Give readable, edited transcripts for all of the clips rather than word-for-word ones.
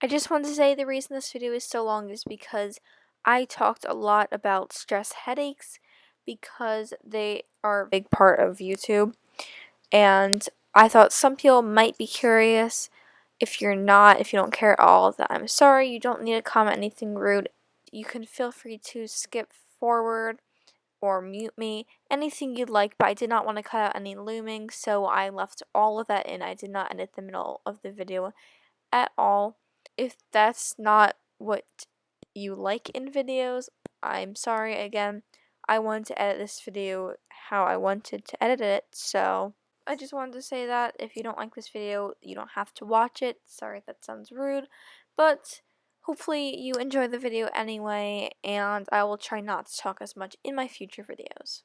I just want to say the reason this video is so long is because I talked a lot about stress headaches because they are a big part of YouTube, and I thought some people might be curious. If you're not, if you don't care at all, then I'm sorry. You don't need to comment anything rude. You can feel free to skip forward or mute me, anything you'd like, but I did not want to cut out any looming, so I left all of that in. I did not edit the middle of the video at all. If that's not what you like in videos, I'm sorry again. I wanted to edit this video how I wanted to edit it, so I just wanted to say that if you don't like this video, you don't have to watch it. Sorry if that sounds rude, but hopefully you enjoy the video anyway, and I will try not to talk as much in my future videos.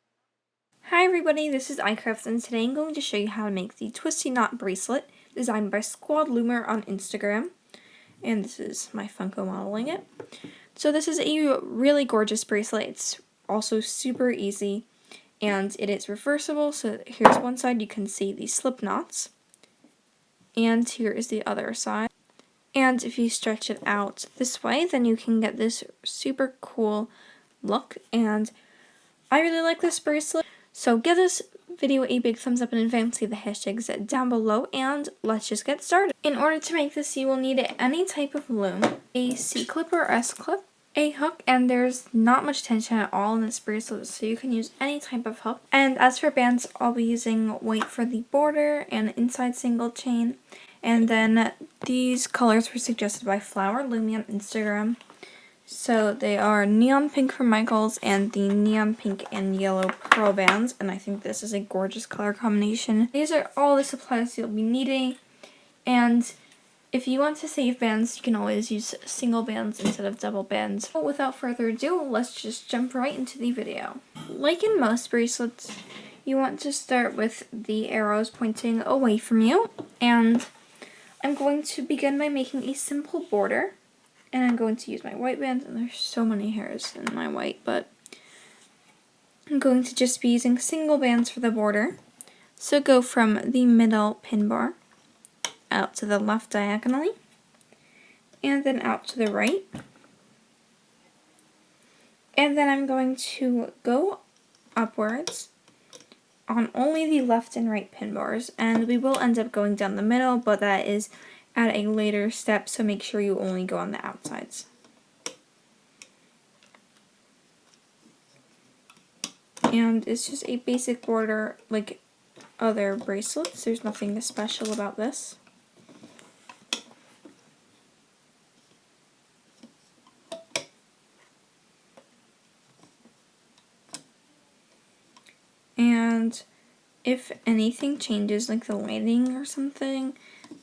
Hi everybody, this is iCrafts, and today I'm going to show you how to make the Twisty Knot bracelet designed by squadloomer on Instagram. And this is my Funko modeling it. So this is a really gorgeous bracelet. It's also super easy, and it is reversible. So here's one side, you can see the slip knots, and here is the other side. And if you stretch it out this way, then you can get this super cool look, and I really like this bracelet. So give this video a big thumbs up in advance, see the hashtags down below, and let's just get started. In order to make this, you will need any type of loom, a C-clip or S-clip, a hook, and there's not much tension at all in this bracelet, so you can use any type of hook. And as for bands, I'll be using white for the border and inside single chain, and then these colors were suggested by Flower Loom on Instagram. So they are neon pink from Michaels and the neon pink and yellow pearl bands, and I think this is a gorgeous color combination. These are all the supplies you'll be needing, and if you want to save bands, you can always use single bands instead of double bands. But without further ado, let's just jump right into the video. Like in most bracelets, you want to start with the arrows pointing away from you, and I'm going to begin by making a simple border. And I'm going to use my white band, and there's so many hairs in my white, but I'm going to just be using single bands for the border. So go from the middle pin bar out to the left diagonally, and then out to the right. And then I'm going to go upwards on only the left and right pin bars, and we will end up going down the middle, but that is at a later step, so make sure you only go on the outsides. And it's just a basic border like other bracelets. There's nothing special about this. And if anything changes, like the lighting or something,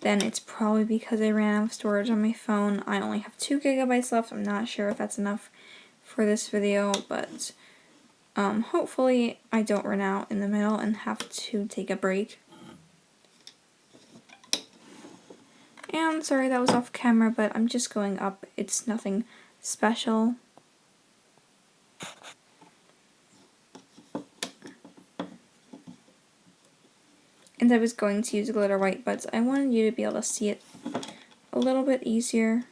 then it's probably because I ran out of storage on my phone. I only have 2 gigabytes left. I'm not sure if that's enough for this video, but hopefully I don't run out in the middle and have to take a break. And sorry that was off camera, but I'm just going up. It's nothing special. And I was going to use glitter white, but I wanted you to be able to see it a little bit easier.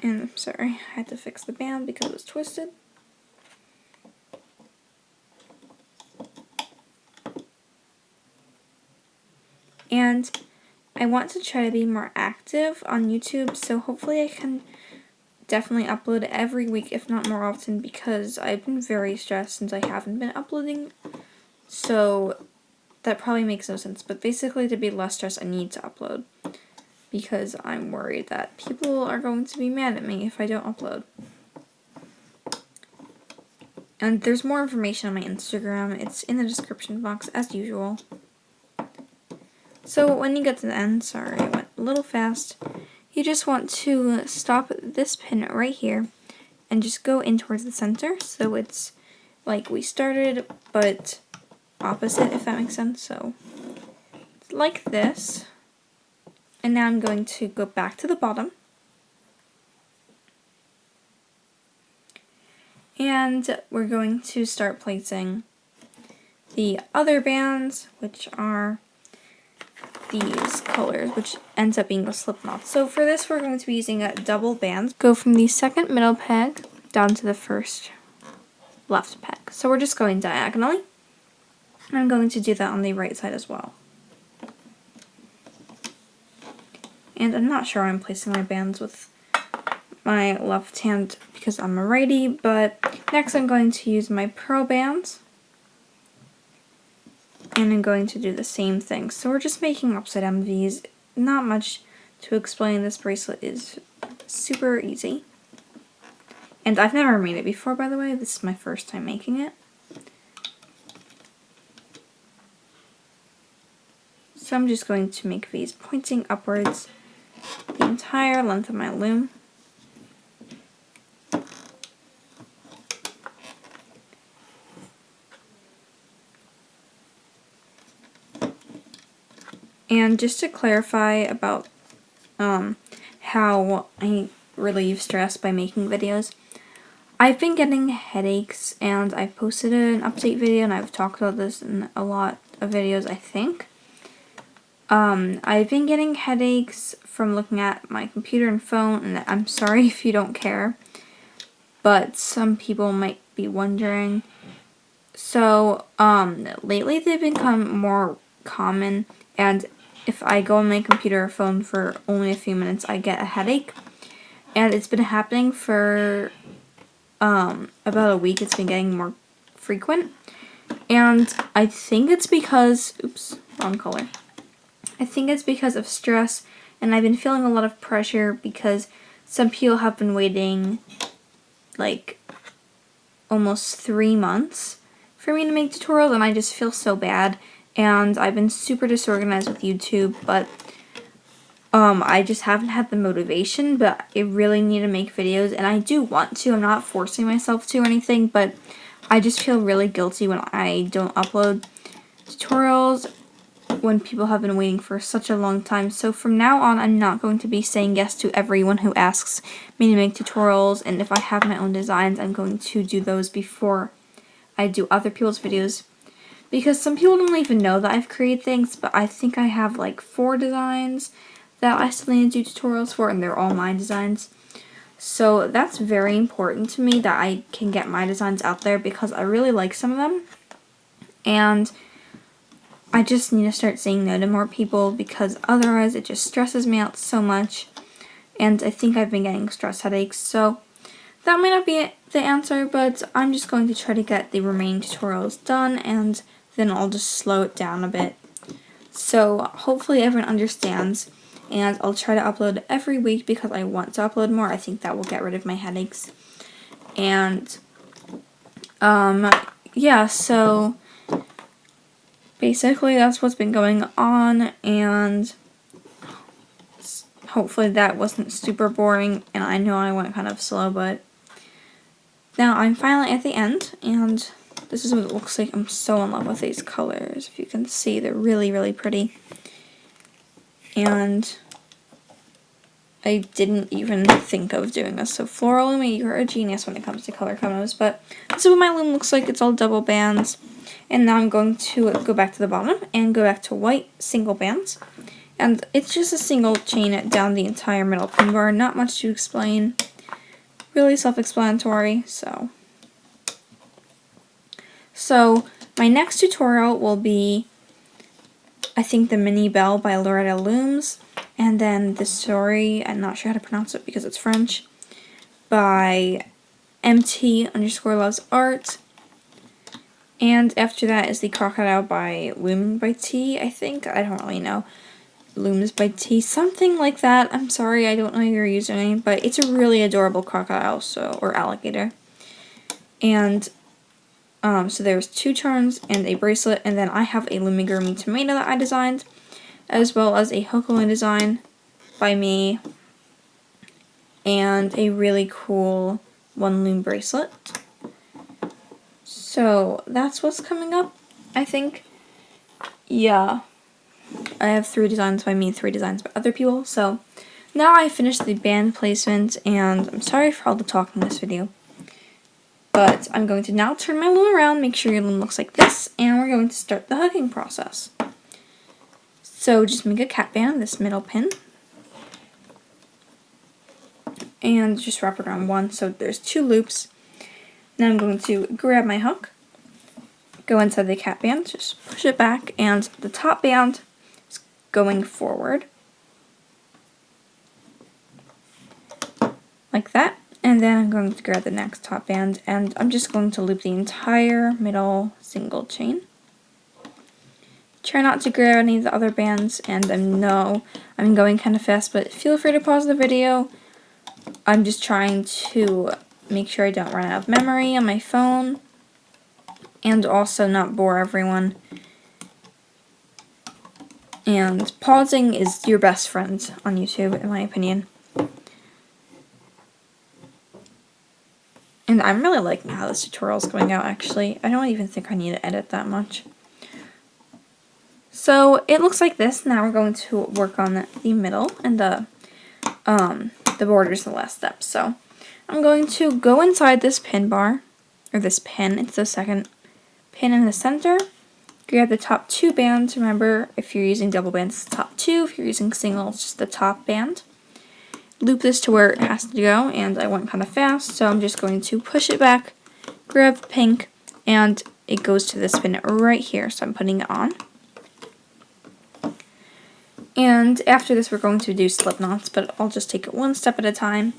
And I'm sorry, I had to fix the band because it was twisted. And I want to try to be more active on YouTube, so hopefully I can definitely upload every week, if not more often, because I've been very stressed since I haven't been uploading. So that probably makes no sense, but basically to be less stressed, I need to upload, because I'm worried that people are going to be mad at me if I don't upload. And there's more information on my Instagram. It's in the description box, as usual. So when you get to the end, sorry, I went a little fast, you just want to stop this pin right here and just go in towards the center, so it's like we started, but opposite, if that makes sense. So like this. And now I'm going to go back to the bottom. And we're going to start placing the other bands, which are these colors, which ends up being the slip knot. So for this, we're going to be using a double band. Go from the second middle peg down to the first left peg. So we're just going diagonally. And I'm going to do that on the right side as well. And I'm not sure I'm placing my bands with my left hand because I'm a righty, but next I'm going to use my pearl bands. And I'm going to do the same thing. So we're just making upside down V's. Not much to explain. This bracelet is super easy. And I've never made it before, by the way. This is my first time making it. So I'm just going to make V's pointing upwards the entire length of my loom. And just to clarify about how I relieve stress by making videos, I've been getting headaches, and I've posted an update video, and I've talked about this in a lot of videos, I think. I've been getting headaches from looking at my computer and phone, and I'm sorry if you don't care, but some people might be wondering. So, lately they've become more common, and if I go on my computer or phone for only a few minutes, I get a headache. And it's been happening for about a week. It's been getting more frequent. And I think it's because, oops, wrong color. I think it's because of stress, and I've been feeling a lot of pressure because some people have been waiting like almost 3 months for me to make tutorials, and I just feel so bad. And I've been super disorganized with YouTube, but I just haven't had the motivation, but I really need to make videos, and I do want to. I'm not forcing myself to or anything, but I just feel really guilty when I don't upload tutorials when people have been waiting for such a long time. So from now on, I'm not going to be saying yes to everyone who asks me to make tutorials, and if I have my own designs, I'm going to do those before I do other people's videos. Because some people don't even know that I've created things, but I think I have like 4 designs that I still need to do tutorials for, and they're all my designs. So that's very important to me that I can get my designs out there because I really like some of them. And I just need to start saying no to more people because otherwise it just stresses me out so much. And I think I've been getting stress headaches, so that might not be the answer, but I'm just going to try to get the remaining tutorials done, and then I'll just slow it down a bit. So hopefully everyone understands, and I'll try to upload every week because I want to upload more. I think that will get rid of my headaches. And yeah, so basically that's what's been going on, and hopefully that wasn't super boring, and I know I went kind of slow, but now I'm finally at the end, and this is what it looks like. I'm so in love with these colors. If you can see, they're really, really pretty. And I didn't even think of doing this. So Floral Loom, you're a genius when it comes to color combos. But this is what my loom looks like. It's all double bands. And now I'm going to go back to the bottom and go back to white single bands. And it's just a single chain down the entire middle pin bar. Not much to explain. Really self-explanatory. So my next tutorial will be, I think, the Mini Bell by Loretta Looms, and then the story, I'm not sure how to pronounce it because it's French, by MT_loves_art, and after that is the Crocodile by Loom by T, I think, I don't really know, Looms by T, something like that. I'm sorry, I don't know your username, but it's a really adorable crocodile, or alligator. And so there's 2 charms and a bracelet, and then I have a Lumigurumi tomato that I designed, as well as a Hokulin design by me, and a really cool 1 loom bracelet. So that's what's coming up, I think. Yeah, I have 3 designs by me, 3 designs by other people. So now I finished the band placement, and I'm sorry for all the talk in this video. But I'm going to now turn my loom around, make sure your loom looks like this, and we're going to start the hooking process. So just make a cap band, this middle pin, and just wrap it around one, so there's 2 loops. Now I'm going to grab my hook, go inside the cap band, just push it back, and the top band is going forward, like that. And then I'm going to grab the next top band, and I'm just going to loop the entire middle single chain. Try not to grab any of the other bands, and I know I'm going kind of fast, but feel free to pause the video. I'm just trying to make sure I don't run out of memory on my phone, and also not bore everyone. And pausing is your best friend on YouTube, in my opinion. And I'm really liking how this tutorial is going out, actually. I don't even think I need to edit that much. So it looks like this. Now we're going to work on the middle and the borders the last step. So I'm going to go inside this pin bar, or this pin. It's the second pin in the center. Grab the top 2 bands. Remember, if you're using double bands, it's the top 2. If you're using single, it's just the top band. Loop this to where it has to go, and I went kind of fast, so I'm just going to push it back, grab the pink, and it goes to this pin right here, so I'm putting it on. And after this we're going to do slip knots, but I'll just take it one step at a time.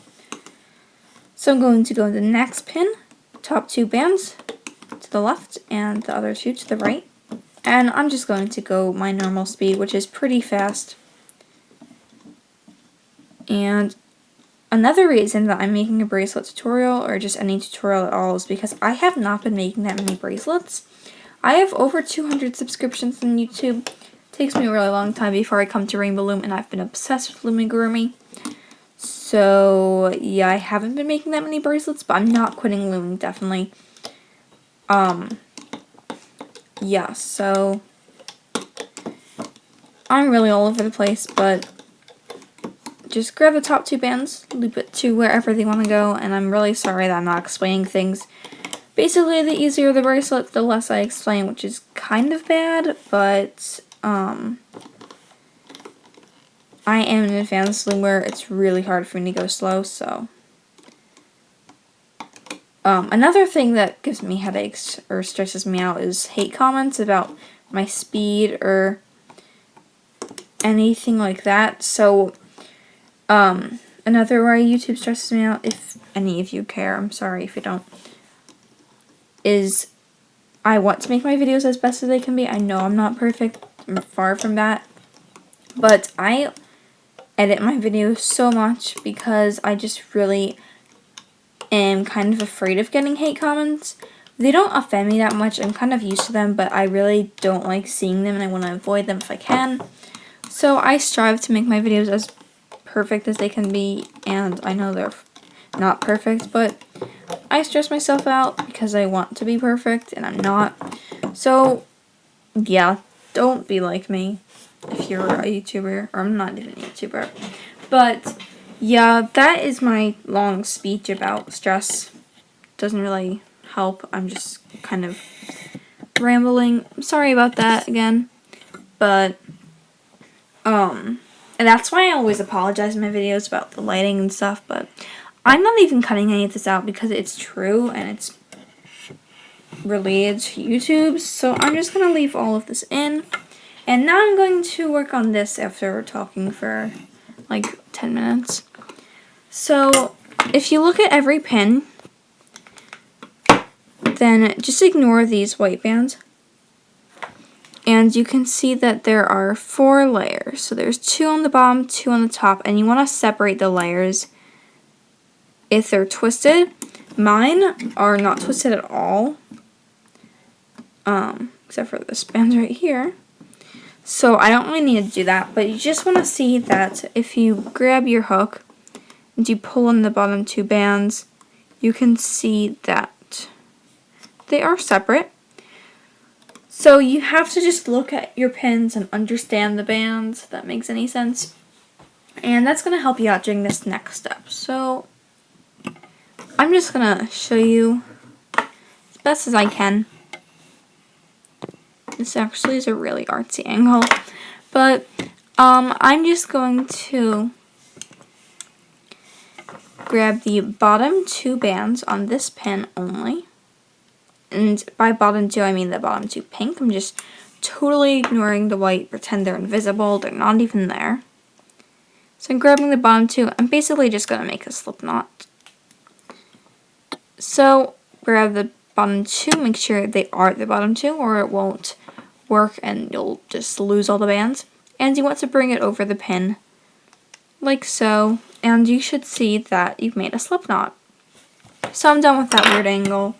So I'm going to go to the next pin, top 2 bands to the left and the other 2 to the right. And I'm just going to go my normal speed, which is pretty fast. And another reason that I'm making a bracelet tutorial, or just any tutorial at all, is because I have not been making that many bracelets. I have over 200 subscriptions on YouTube. It takes me a really long time before I come to Rainbow Loom, and I've been obsessed with loomigurumi. So yeah, I haven't been making that many bracelets, but I'm not quitting looming, definitely. Yeah, so I'm really all over the place, but just grab the top 2 bands, loop it to wherever they want to go, and I'm really sorry that I'm not explaining things. Basically, the easier the bracelet, the less I explain, which is kind of bad, but I am an advanced loomer. It's really hard for me to go slow, so another thing that gives me headaches or stresses me out is hate comments about my speed or anything like that. So another way YouTube stresses me out, if any of you care, I'm sorry if you don't, is I want to make my videos as best as they can be. I know I'm not perfect, I'm far from that, but I edit my videos so much because I just really am kind of afraid of getting hate comments. They don't offend me that much, I'm kind of used to them, but I really don't like seeing them and I want to avoid them if I can. So I strive to make my videos as perfect as they can be, and I know they're not perfect, but I stress myself out because I want to be perfect and I'm not. So yeah, don't be like me if you're a YouTuber, or I'm not even a YouTuber. But yeah, that is my long speech about stress. Doesn't really help. I'm just kind of rambling. I'm sorry about that again. But and that's why I always apologize in my videos about the lighting and stuff, but I'm not even cutting any of this out because it's true and it's related to YouTube, so I'm just going to leave all of this in. And now I'm going to work on this after talking for like 10 minutes. So if you look at every pin, then just ignore these white bands. And you can see that there are 4 layers. So there's 2 on the bottom, 2 on the top, and you want to separate the layers if they're twisted. Mine are not twisted at all, except for this band right here. So I don't really need to do that, but you just want to see that if you grab your hook and you pull on the bottom 2 bands, you can see that they are separate. So you have to just look at your pins and understand the bands, if that makes any sense. And that's going to help you out during this next step. So I'm just going to show you as best as I can. This actually is a really artsy angle. but I'm just going to grab the bottom 2 bands on this pin only. And by bottom 2, I mean the bottom 2 pink. I'm just totally ignoring the white, pretend they're invisible, they're not even there. So I'm grabbing the bottom 2, I'm basically just going to make a slip knot. So grab the bottom 2, make sure they are the bottom 2 or it won't work and you'll just lose all the bands. And you want to bring it over the pin like so, and you should see that you've made a slip knot. So I'm done with that weird angle.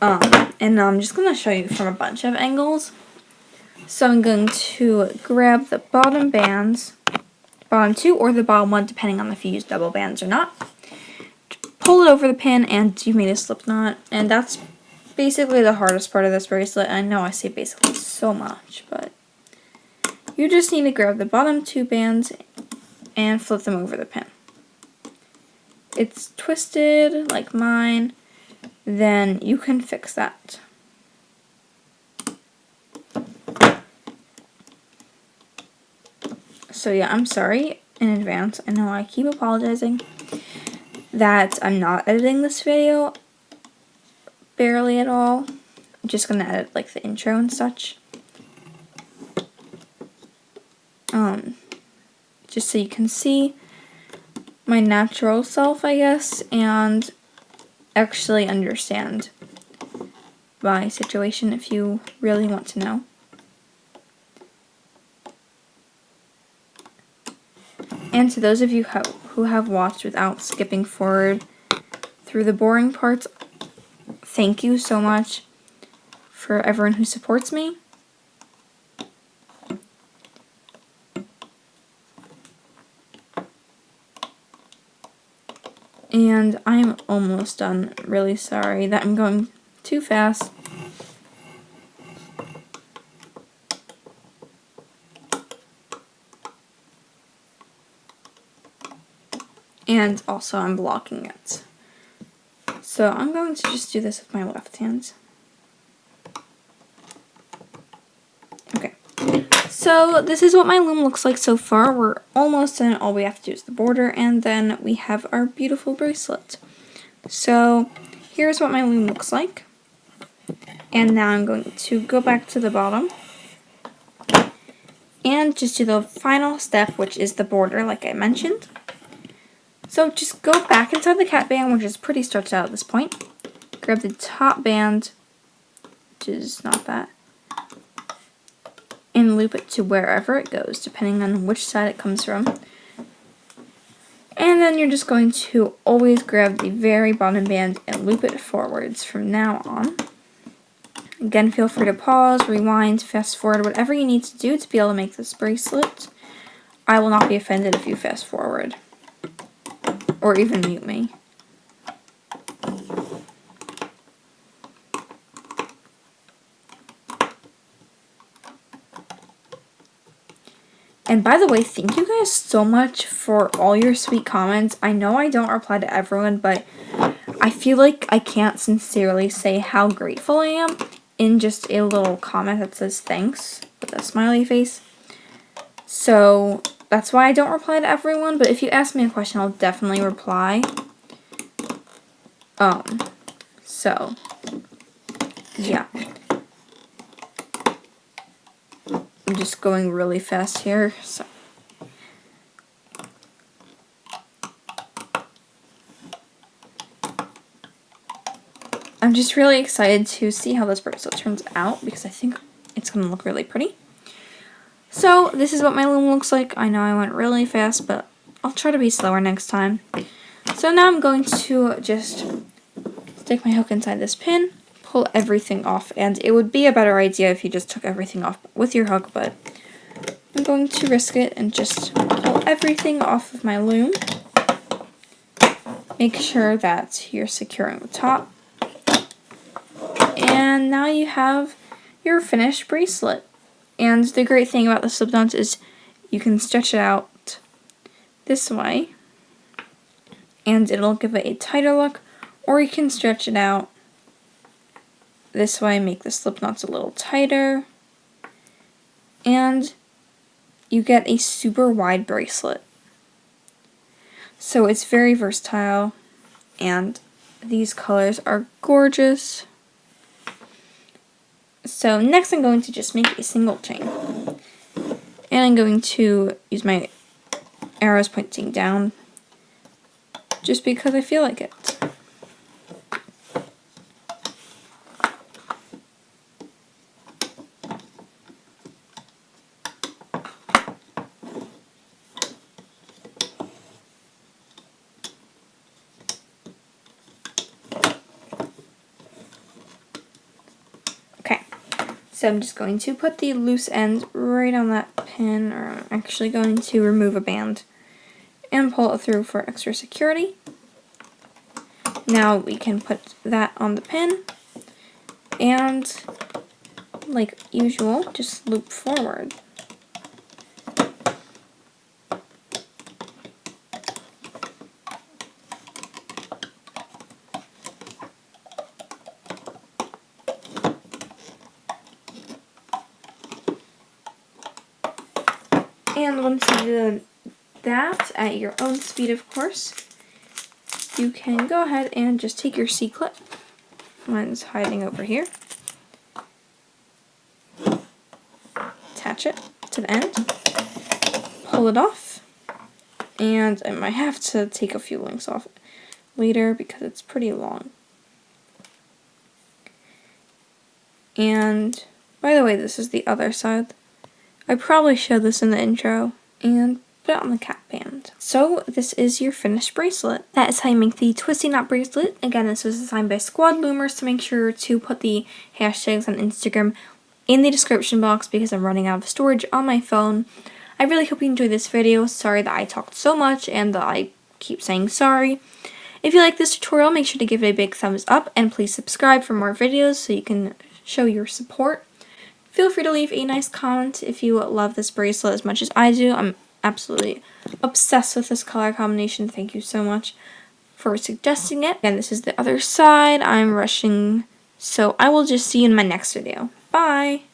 And I'm just going to show you from a bunch of angles. So I'm going to grab the bottom bands, bottom 2 or the bottom 1 depending on if you use double bands or not. Pull it over the pin and you've made a slip knot. And that's basically the hardest part of this bracelet. I know I say basically so much, but you just need to grab the bottom 2 bands and flip them over the pin. It's twisted like mine, then you can fix that. So yeah, I'm sorry in advance. I know I keep apologizing that I'm not editing this video barely at all. I'm just gonna edit like the intro and such. Just so you can see my natural self, I guess, and actually understand my situation if you really want to know. And to those of you who have watched without skipping forward through the boring parts, thank you so much for everyone who supports me. And I'm almost done. Really sorry that I'm going too fast. And also I'm blocking it. So I'm going to just do this with my left hand. Okay. So this is what my loom looks like so far. We're almost done. All we have to do is the border, and then we have our beautiful bracelet. So here's what my loom looks like. And now I'm going to go back to the bottom and just do the final step, which is the border, like I mentioned. So just go back inside the cat band, which is pretty stretched out at this point. Grab the top band, which is not that, and loop it to wherever it goes, depending on which side it comes from. And then you're just going to always grab the very bottom band and loop it forwards from now on. Again, feel free to pause, rewind, fast forward, whatever you need to do to be able to make this bracelet. I will not be offended if you fast forward or even mute me. And by the way, thank you guys so much for all your sweet comments. I know I don't reply to everyone, but I feel like I can't sincerely say how grateful I am in just a little comment that says thanks with a smiley face. So that's why I don't reply to everyone, but if you ask me a question, I'll definitely reply. So yeah. I'm just going really fast here, so. I'm just really excited to see how this bracelet turns out because I think it's going to look really pretty. So this is what my loom looks like. I know I went really fast, but I'll try to be slower next time. So now I'm going to just stick my hook inside this pin, pull everything off, and it would be a better idea if you just took everything off with your hook, but I'm going to risk it and just pull everything off of my loom. Make sure that you're securing the top. And now you have your finished bracelet. And the great thing about the slip knots is you can stretch it out this way and it'll give it a tighter look, or you can stretch it out this way, make the slip knots a little tighter, and you get a super wide bracelet. So it's very versatile, and these colors are gorgeous. So next I'm going to just make a single chain. And I'm going to use my arrows pointing down just because I feel like it. Okay, so I'm just going to put the loose end right on that pin, or I'm actually going to remove a band and pull it through for extra security. Now we can put that on the pin and, like usual, just loop forward. And once you do that at your own speed, of course, you can go ahead and just take your C-clip. Mine's hiding over here. Attach it to the end. Pull it off. And I might have to take a few links off later because it's pretty long. And by the way, this is the other side. I probably showed this in the intro, and put it on the cap band. So this is your finished bracelet. That is how you make the Twisty knot bracelet. Again, this was designed by Squadloomers, so make sure to put the hashtags on Instagram in the description box because I'm running out of storage on my phone. I really hope you enjoyed this video. Sorry that I talked so much and that I keep saying sorry. If you like this tutorial, make sure to give it a big thumbs up and please subscribe for more videos so you can show your support. Feel free to leave a nice comment if you love this bracelet as much as I do. I'm absolutely obsessed with this color combination. Thank you so much for suggesting it. Again, this is the other side. I'm rushing, so I will just see you in my next video. Bye!